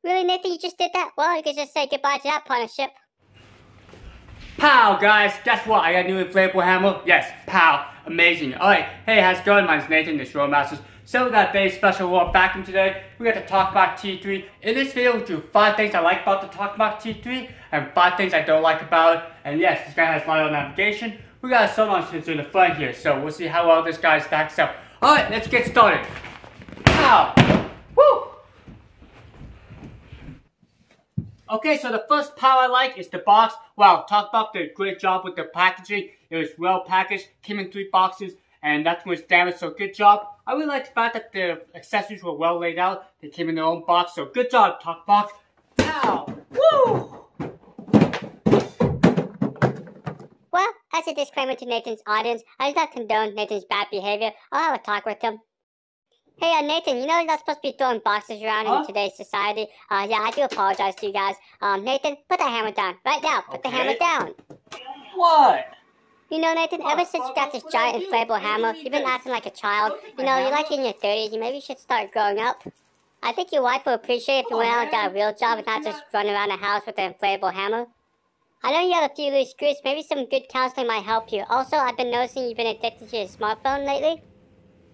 Really, Nathan, you just did that? Well, you could just say goodbye to that partnership. Pow, guys! Guess what? I got a new inflatable hammer. Yes, pow. Amazing. Alright, hey, how's it going? My name's Nathan, this Roadmasters. So we got a very special World Vacuum today. We got to talk about T3. In this video, we'll do 5 things I like about the TalkBox T3 and 5 things I don't like about it. And yes, this guy has LiDAR navigation. We got a sonar sensor in the front here, so we'll see how well this guy stacks up. Alright, let's get started. Pow! Woo! Okay, so the first power I like is the box. Wow, TalkBox did a great job with the packaging. It was well packaged, came in 3 boxes, and nothing was damaged, so good job. I really like the fact that the accessories were well laid out. They came in their own box, so good job, TalkBox. Pow! Woo! Well, as a disclaimer to Nathan's audience, I do not condone Nathan's bad behavior. I'll have a talk with him. Hey, Nathan, you know you're not supposed to be throwing boxes around in today's society. Yeah, I do apologize to you guys. Nathan, put that hammer down. Right now, put the hammer down. What? You know, Nathan, ever since you got this giant inflatable hammer, you've been acting like a child. You know, you're like in your 30s, you maybe should start growing up. I think your wife will appreciate if you went out and got a real job and not just run around the house with an inflatable hammer. I know you have a few loose screws, maybe some good counseling might help you. Also, I've been noticing you've been addicted to your smartphone lately.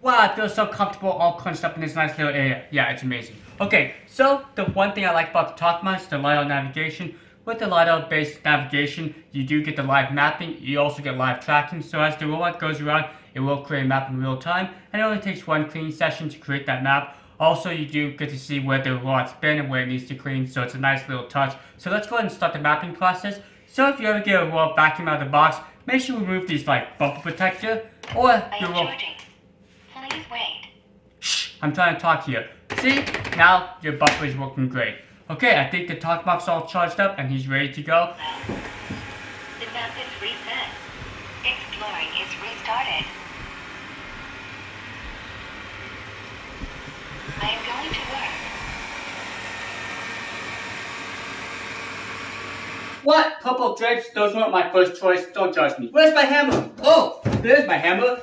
Wow, I feel so comfortable all crunched up in this nice little area. Yeah, it's amazing. Okay, so the one thing I like about the TalkBox is the LiDAR navigation. With the LiDAR-based navigation, you do get the live mapping. You also get live tracking. So as the robot goes around, it will create a map in real time. And it only takes 1 cleaning session to create that map. Also, you do get to see where the robot's been and where it needs to clean. So it's a nice little touch. So let's go ahead and start the mapping process. So if you ever get a robot vacuum out of the box, make sure you remove these like bumper protector or your robot. Please wait. Shh, I'm trying to talk here. See? Now your bumper is working great. Okay, I think the TalkBox is all charged up and he's ready to go. The map is reset. Exploring is restarted. I am going to work. What? Purple drapes? Those weren't my first choice. Don't judge me. Where's my hammer? Oh, there's my hammer.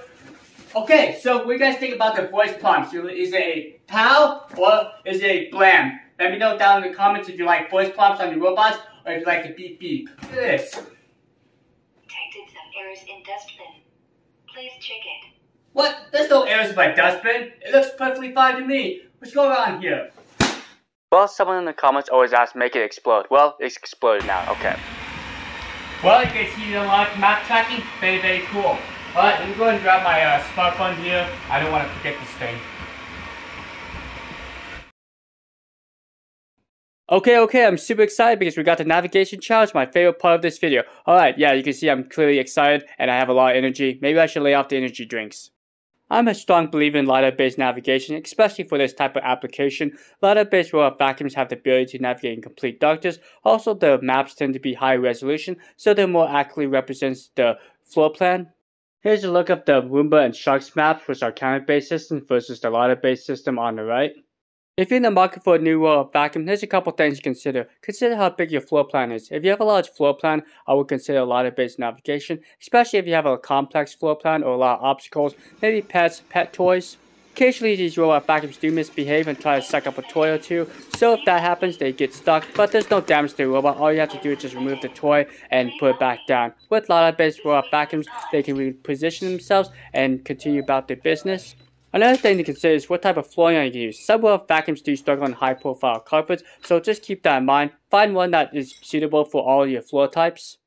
Okay, so what do you guys think about the voice prompts? Is it a pow or is it a blam? Let me know down in the comments if you like voice prompts on your robots or if you like the beep beep. Look at this. Detected some errors in dustbin. Please check it. What? There's no errors in my dustbin. It looks perfectly fine to me. What's going on here? Well, someone in the comments always asks, make it explode. Well, it's exploded now. Okay. Well, you can see the live map tracking. Very, very cool. Alright, let me go ahead and grab my smartphone here. I don't want to forget this thing. Okay, I'm super excited because we got the navigation challenge, my favorite part of this video. Alright, yeah, you can see I'm clearly excited and I have a lot of energy. Maybe I should lay off the energy drinks. I'm a strong believer in LiDAR-based navigation, especially for this type of application. LiDAR-based robot vacuums have the ability to navigate in complete darkness. Also, the maps tend to be high resolution, so they more accurately represents the floor plan. Here's a look of the Roomba and Sharks maps, which are camera-based systems versus the LiDAR-based system on the right. If you're in the market for a new robot vacuum, there's a couple things to consider. Consider how big your floor plan is. If you have a large floor plan, I would consider LiDAR-based navigation, especially if you have a complex floor plan or a lot of obstacles, maybe pets, pet toys. Occasionally these robot vacuums do misbehave and try to suck up a toy or two, so if that happens they get stuck, but there's no damage to the robot. All you have to do is just remove the toy and put it back down. With LiDAR-based robot vacuums, they can reposition themselves and continue about their business. Another thing to consider is what type of flooring you can use. Some robot vacuums do struggle on high profile carpets, so just keep that in mind. Find one that is suitable for all your floor types.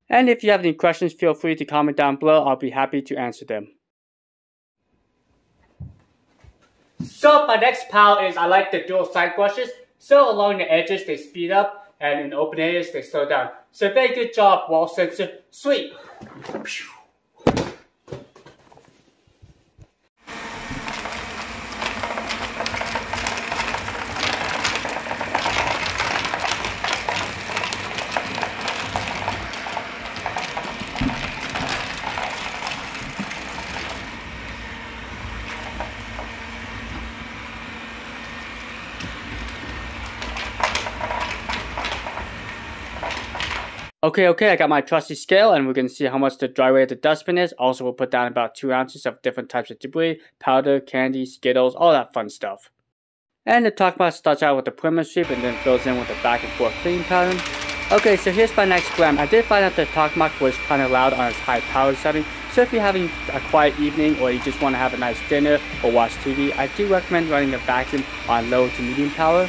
And if you have any questions, feel free to comment down below. I'll be happy to answer them. So my next pal is I like the dual side brushes. So along the edges they speed up and in open areas they slow down. So very good job, wall sensor. Sweet. Okay, I got my trusty scale and we're going to see how much the dry weight of the dustbin is. Also, we'll put down about 2 ounces of different types of debris, powder, candy, Skittles, all that fun stuff. And the Talkmark starts out with the perimeter sweep and then fills in with a back and forth cleaning pattern. Okay, so here's my next glam. I did find out the Talkmark was kind of loud on its high power setting, so if you're having a quiet evening or you just want to have a nice dinner or watch TV, I do recommend running the vacuum on low to medium power.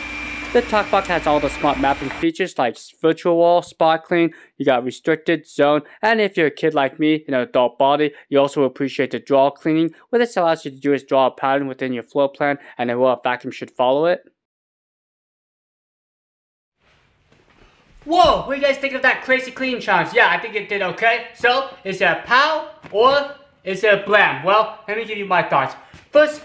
The Talkmark has all the smart mapping features like virtual wall, spot clean, you got restricted, zone, and if you're a kid like me, in an adult body, you also appreciate the draw cleaning. What this allows you to do is draw a pattern within your floor plan and the robot vacuum should follow it. Whoa, what do you guys think of that crazy cleaning challenge? Yeah, I think it did okay. So, is it a pow or is it a blam? Well, let me give you my thoughts. First,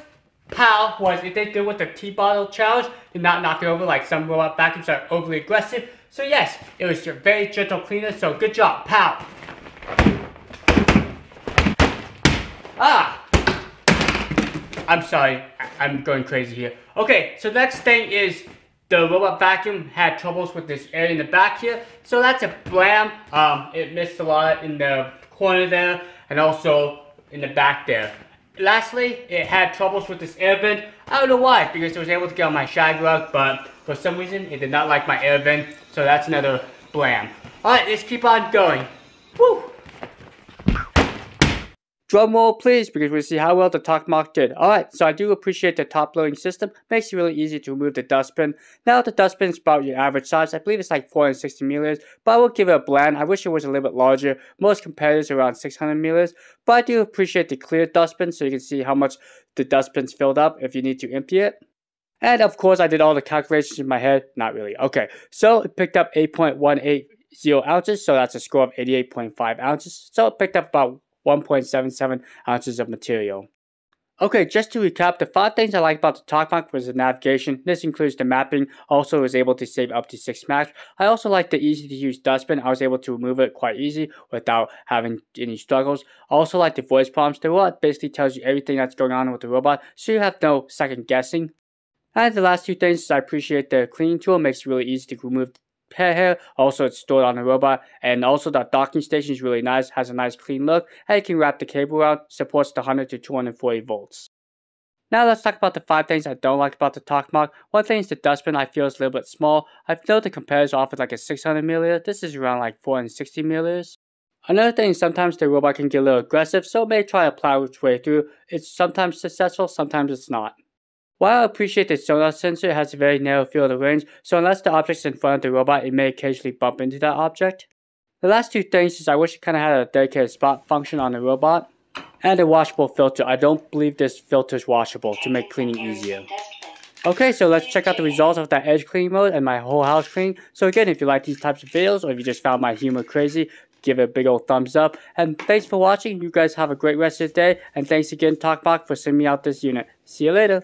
pow was it did good with the tea bottle challenge. Did not knock it over like some robot vacuums are overly aggressive. So yes, it was a very gentle cleaner, so good job, pow. I'm sorry, I'm going crazy here. Okay, so the next thing is the robot vacuum had troubles with this area in the back here, so that's a blam. It missed a lot in the corner there, and also in the back there. Lastly, it had troubles with this air vent. I don't know why, because it was able to get on my shag rug, but for some reason, it did not like my air vent, so that's another blam. Alright, let's keep on going. Woo! Drum roll please, because we'll see how well the Talkmark did. Alright, so I do appreciate the top loading system. Makes it really easy to remove the dustbin. Now the dustbin is about your average size. I believe it's like 460 milliliters, but I will give it a bland. I wish it was a little bit larger. Most competitors are around 600 milliliters, but I do appreciate the clear dustbin so you can see how much the dustbin's filled up if you need to empty it. And of course I did all the calculations in my head. Not really. Okay, so it picked up 8.180 ounces, so that's a score of 88.5 ounces. So it picked up about 1.77 ounces of material. Okay, just to recap, the 5 things I liked about the Talkmark was the navigation. This includes the mapping. Also was able to save up to 6 max. I also like the easy to use dustbin. I was able to remove it quite easy without having any struggles. Also like the voice prompts. The robot basically tells you everything that's going on with the robot, so you have no second guessing. And the last 2 things is I appreciate the cleaning tool. It makes it really easy to remove hair. Also it's stored on the robot, and also that docking station is really nice, has a nice clean look, and you can wrap the cable around, supports the 100 to 240 volts. Now let's talk about the 5 things I don't like about the Talkmark. One thing is the dustbin I feel is a little bit small. I know the competitors offered like a 600 milliliter, this is around like 460 milliliters. Another thing is sometimes the robot can get a little aggressive, so it may try to plow its way through. It's sometimes successful, sometimes it's not. While I appreciate the sonar sensor, it has a very narrow field of range, so unless the object's in front of the robot, it may occasionally bump into that object. The last 2 things is I wish it kind of had a dedicated spot function on the robot, and a washable filter. I don't believe this filter is washable to make cleaning easier. Okay, so let's check out the results of that edge cleaning mode and my whole house cleaning. So again, if you like these types of videos, or if you just found my humor crazy, give it a big old thumbs up. And thanks for watching. You guys have a great rest of the day, and thanks again Talkmark for sending me out this unit. See you later.